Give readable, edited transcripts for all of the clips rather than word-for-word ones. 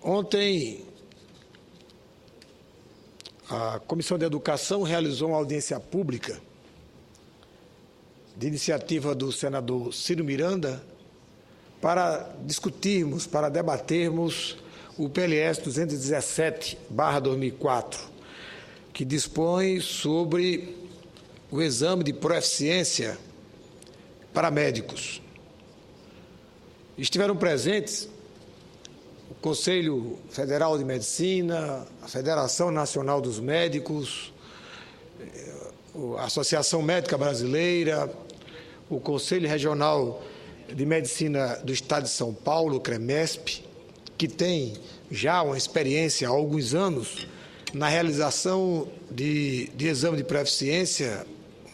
Ontem, a Comissão de Educação realizou uma audiência pública de iniciativa do senador Ciro Miranda para discutirmos, para debatermos o PLS 217/2004, que dispõe sobre o exame de proeficiência para médicos. Estiveram presentes o Conselho Federal de Medicina, a Federação Nacional dos Médicos, a Associação Médica Brasileira, o Conselho Regional de Medicina do Estado de São Paulo, o CREMESP, que tem já uma experiência há alguns anos na realização de exame de proeficiência,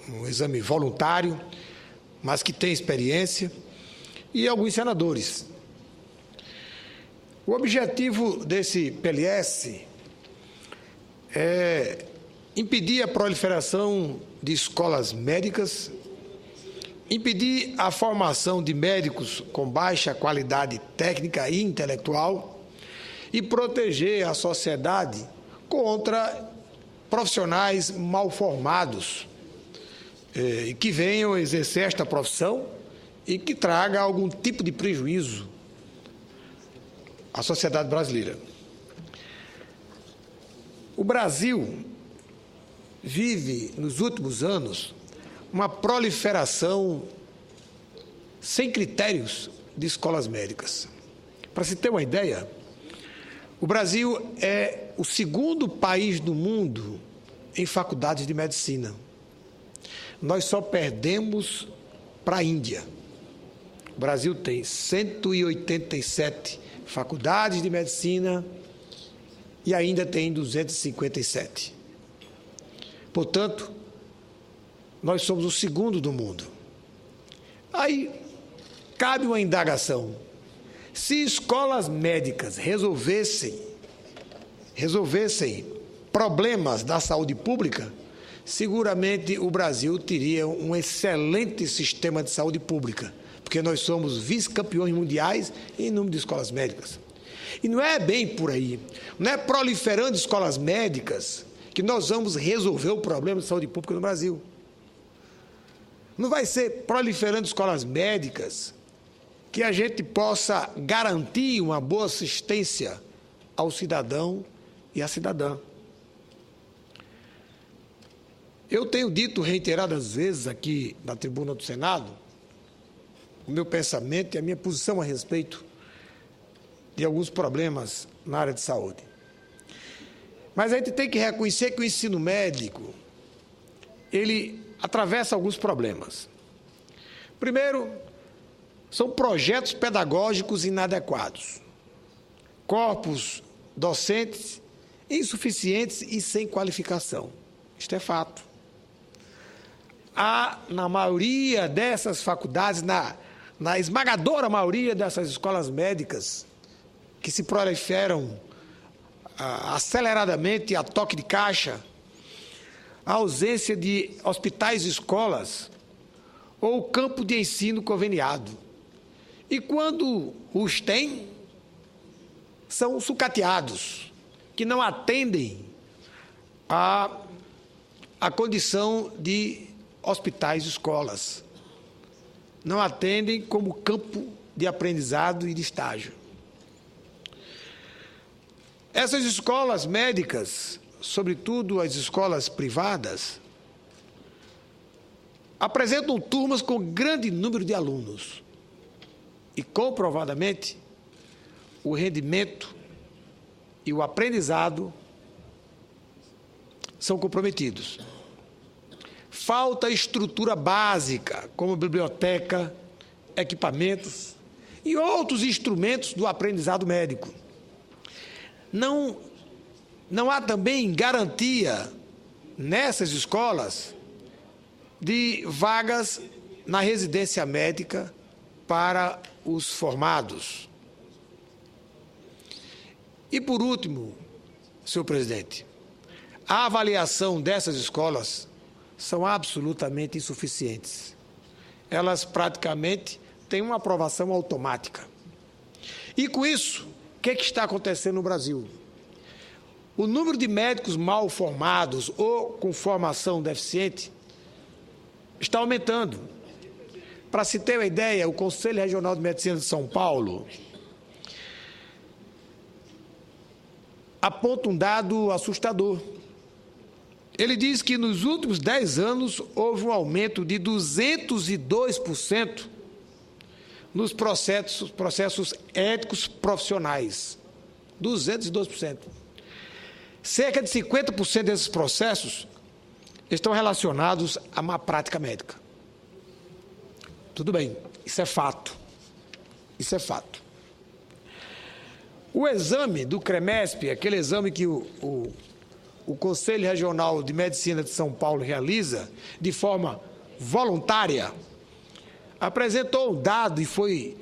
um exame voluntário, mas que tem experiência, e alguns senadores. O objetivo desse PLS é impedir a proliferação de escolas médicas, impedir a formação de médicos com baixa qualidade técnica e intelectual e proteger a sociedade contra profissionais mal formados que venham exercer esta profissão e que traga algum tipo de prejuízo à sociedade brasileira. O Brasil vive, nos últimos anos, uma proliferação sem critérios de escolas médicas. Para se ter uma ideia, o Brasil é o segundo país do mundo em faculdades de medicina. Nós só perdemos para a Índia. O Brasil tem 187 faculdades de medicina e ainda tem 257. Portanto, nós somos o segundo do mundo. Aí cabe uma indagação. Se escolas médicas resolvessem problemas da saúde pública, seguramente o Brasil teria um excelente sistema de saúde pública, porque nós somos vice-campeões mundiais em número de escolas médicas. E não é bem por aí. Não é proliferando escolas médicas que nós vamos resolver o problema de saúde pública no Brasil. Não vai ser proliferando escolas médicas que a gente possa garantir uma boa assistência ao cidadão e à cidadã. Eu tenho dito reiteradas vezes aqui na tribuna do Senado o meu pensamento e a minha posição a respeito de alguns problemas na área de saúde. Mas a gente tem que reconhecer que o ensino médico, ele atravessa alguns problemas. Primeiro, são projetos pedagógicos inadequados, corpos docentes insuficientes e sem qualificação. Isto é fato. Há, na maioria dessas faculdades, na esmagadora maioria dessas escolas médicas, que se proliferam aceleradamente a toque de caixa, a ausência de hospitais e escolas ou campo de ensino conveniado. E quando os têm, são sucateados, que não atendem a condição de hospitais e escolas. Não atendem como campo de aprendizado e de estágio. Essas escolas médicas, sobretudo as escolas privadas, apresentam turmas com grande número de alunos e, comprovadamente, o rendimento e o aprendizado são comprometidos. Falta estrutura básica, como biblioteca, equipamentos e outros instrumentos do aprendizado médico. Não há também garantia nessas escolas de vagas na residência médica para os formados. E, por último, senhor presidente, a avaliação dessas escolas são absolutamente insuficientes. Elas praticamente têm uma aprovação automática. E, com isso, o que está acontecendo no Brasil? O número de médicos mal formados ou com formação deficiente está aumentando. Para se ter uma ideia, o Conselho Regional de Medicina de São Paulo aponta um dado assustador. Ele diz que nos últimos 10 anos houve um aumento de 202% nos processos éticos profissionais. 202%. Cerca de 50% desses processos estão relacionados à má prática médica. Tudo bem, isso é fato. Isso é fato. O exame do CREMESP, aquele exame que o Conselho Regional de Medicina de São Paulo realiza de forma voluntária, apresentou um dado e foi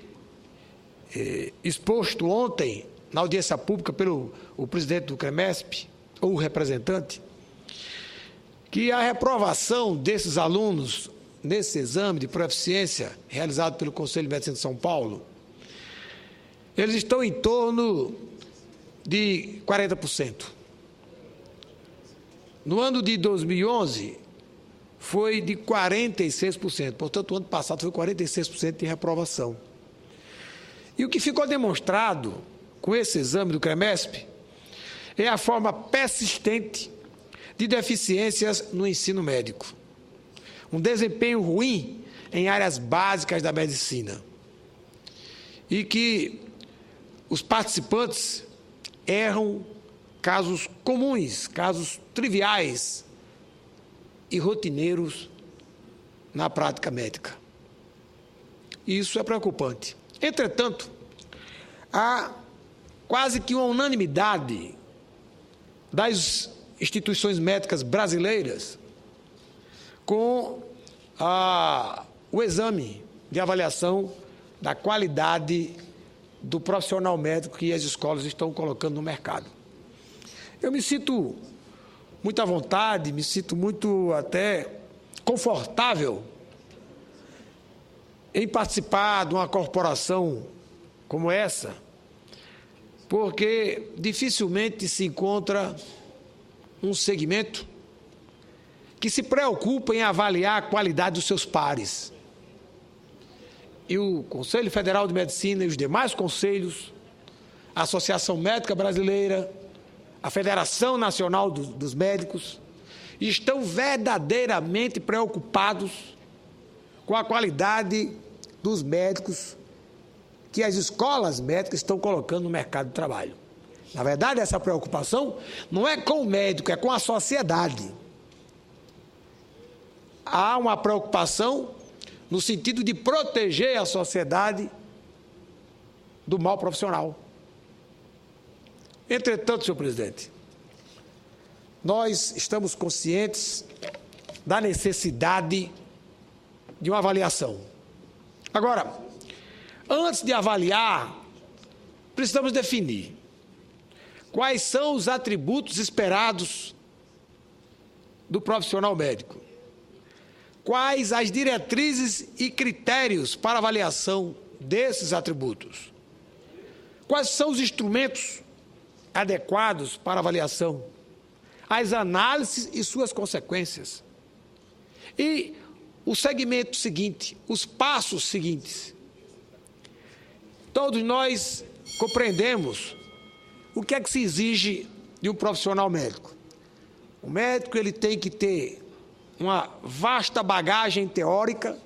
exposto ontem na audiência pública pelo presidente do CREMESP, ou o representante, que a reprovação desses alunos nesse exame de proficiência realizado pelo Conselho de Medicina de São Paulo, eles estão em torno de 40%. No ano de 2011, foi de 46%. Portanto, o ano passado foi 46% de reprovação. E o que ficou demonstrado com esse exame do CREMESP é a forma persistente de deficiências no ensino médico. Um desempenho ruim em áreas básicas da medicina. E que os participantes erram casos comuns, casos triviais e rotineiros na prática médica. Isso é preocupante. Entretanto, há quase que uma unanimidade das instituições médicas brasileiras com o exame de avaliação da qualidade do profissional médico que as escolas estão colocando no mercado. Eu me sinto muito à vontade, me sinto muito até confortável em participar de uma corporação como essa, porque dificilmente se encontra um segmento que se preocupa em avaliar a qualidade dos seus pares. E o Conselho Federal de Medicina e os demais conselhos, a Associação Médica Brasileira, a Federação Nacional dos Médicos, estão verdadeiramente preocupados com a qualidade dos médicos que as escolas médicas estão colocando no mercado de trabalho. Na verdade, essa preocupação não é com o médico, é com a sociedade. Há uma preocupação no sentido de proteger a sociedade do mal profissional. Entretanto, senhor presidente, nós estamos conscientes da necessidade de uma avaliação. Agora, antes de avaliar, precisamos definir quais são os atributos esperados do profissional médico. Quais as diretrizes e critérios para avaliação desses atributos? Quais são os instrumentos adequados para avaliação? As análises e suas consequências. E o segmento seguinte, os passos seguintes. Todos nós compreendemos o que é que se exige de um profissional médico. O médico ele tem que ter uma vasta bagagem teórica,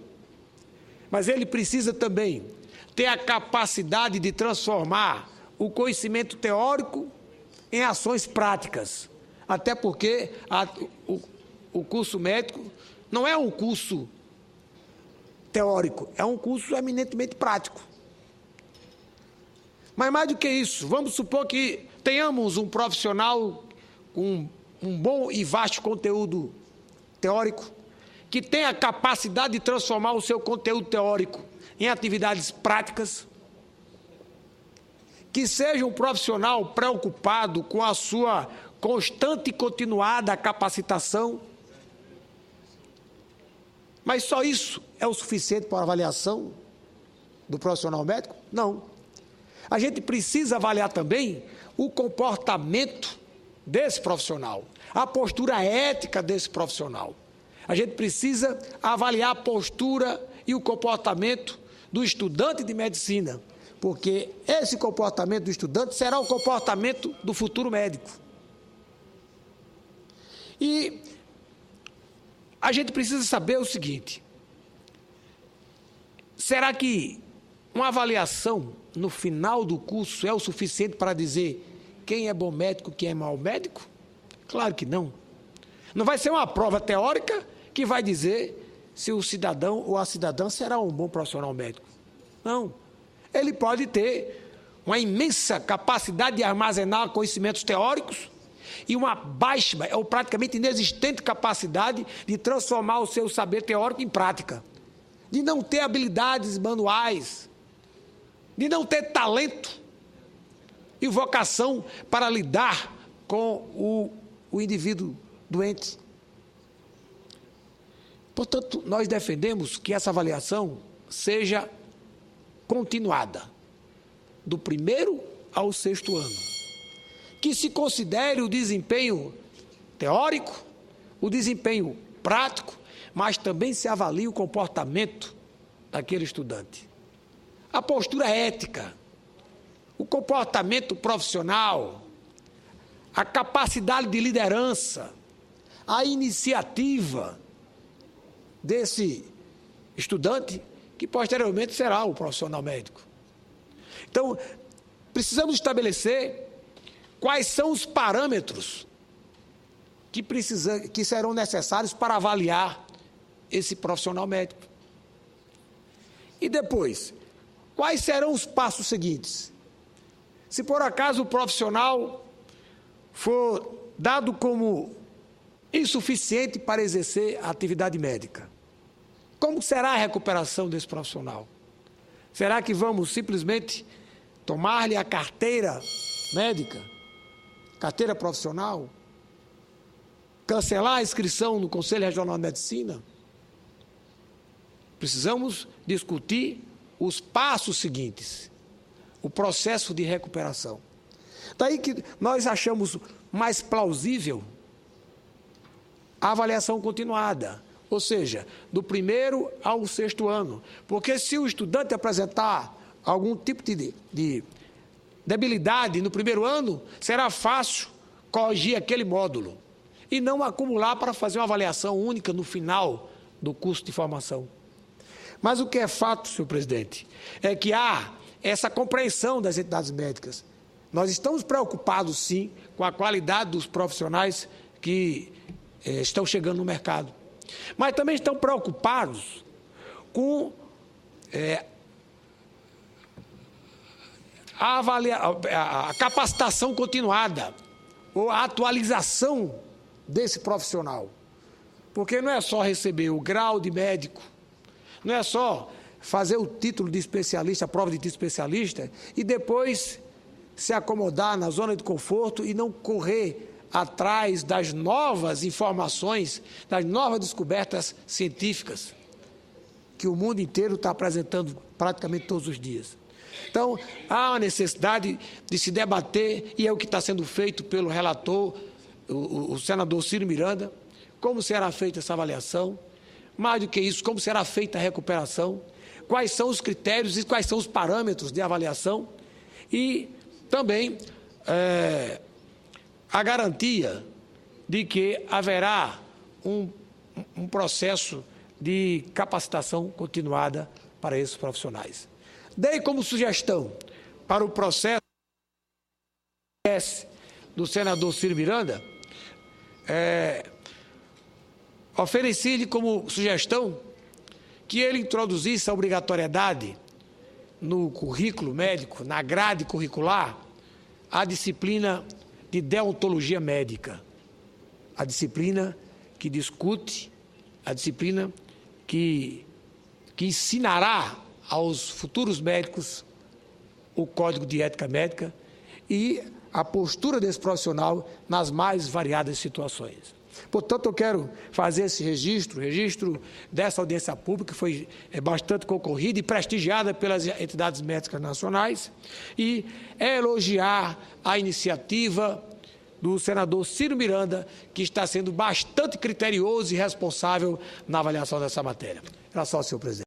mas ele precisa também ter a capacidade de transformar o conhecimento teórico em ações práticas, até porque o curso médico não é um curso teórico, é um curso eminentemente prático. Mas mais do que isso, vamos supor que tenhamos um profissional com um bom e vasto conteúdo teórico, que tenha a capacidade de transformar o seu conteúdo teórico em atividades práticas, que seja um profissional preocupado com a sua constante e continuada capacitação. Mas só isso é o suficiente para a avaliação do profissional médico? Não. A gente precisa avaliar também o comportamento desse profissional, a postura ética desse profissional. A gente precisa avaliar a postura e o comportamento do estudante de medicina, porque esse comportamento do estudante será o comportamento do futuro médico. E a gente precisa saber o seguinte: será que uma avaliação no final do curso é o suficiente para dizer quem é bom médico, quem é mau médico? Claro que não. Não vai ser uma prova teórica que vai dizer se o cidadão ou a cidadã será um bom profissional médico. Não. Ele pode ter uma imensa capacidade de armazenar conhecimentos teóricos e uma baixa ou praticamente inexistente capacidade de transformar o seu saber teórico em prática, de não ter habilidades manuais, de não ter talento e vocação para lidar com o indivíduo doente. Portanto, nós defendemos que essa avaliação seja continuada, do 1º ao 6º ano, que se considere o desempenho teórico, o desempenho prático, mas também se avalie o comportamento daquele estudante. A postura ética, o comportamento profissional, a capacidade de liderança, a iniciativa desse estudante, que posteriormente será o profissional médico. Então, precisamos estabelecer quais são os parâmetros que serão necessários para avaliar esse profissional médico. E depois, quais serão os passos seguintes? Se por acaso o profissional for dado como insuficiente para exercer a atividade médica, como será a recuperação desse profissional? Será que vamos simplesmente tomar-lhe a carteira médica, carteira profissional, cancelar a inscrição no Conselho Regional de Medicina? Precisamos discutir os passos seguintes, o processo de recuperação. Daí que nós achamos mais plausível a avaliação continuada, ou seja, do 1º ao 6º ano, porque se o estudante apresentar algum tipo de debilidade no 1º ano, será fácil corrigir aquele módulo e não acumular para fazer uma avaliação única no final do curso de formação. Mas o que é fato, senhor presidente, é que há essa compreensão das entidades médicas. Nós estamos preocupados, sim, com a qualidade dos profissionais que estão chegando no mercado. Mas também estão preocupados com a capacitação continuada ou a atualização desse profissional. Porque não é só receber o grau de médico, não é só fazer o título de especialista, a prova de título de especialista, e depois se acomodar na zona de conforto e não correr atrás das novas informações, das novas descobertas científicas que o mundo inteiro está apresentando praticamente todos os dias. Então, há uma necessidade de se debater, e é o que está sendo feito pelo relator, o senador Ciro Miranda, como será feita essa avaliação, mais do que isso, como será feita a recuperação, quais são os critérios e quais são os parâmetros de avaliação, e também a garantia de que haverá um processo de capacitação continuada para esses profissionais. Dei como sugestão para o processo do senador Ciro Miranda, ofereci-lhe como sugestão que ele introduzisse a obrigatoriedade no currículo médico, na grade curricular, a disciplina de deontologia médica, a disciplina que discute, a disciplina que ensinará aos futuros médicos o Código de Ética Médica e a postura desse profissional nas mais variadas situações. Portanto, eu quero fazer esse registro dessa audiência pública, que foi bastante concorrida e prestigiada pelas entidades médicas nacionais, e elogiar a iniciativa do senador Ciro Miranda, que está sendo bastante criterioso e responsável na avaliação dessa matéria. Era só, senhor presidente.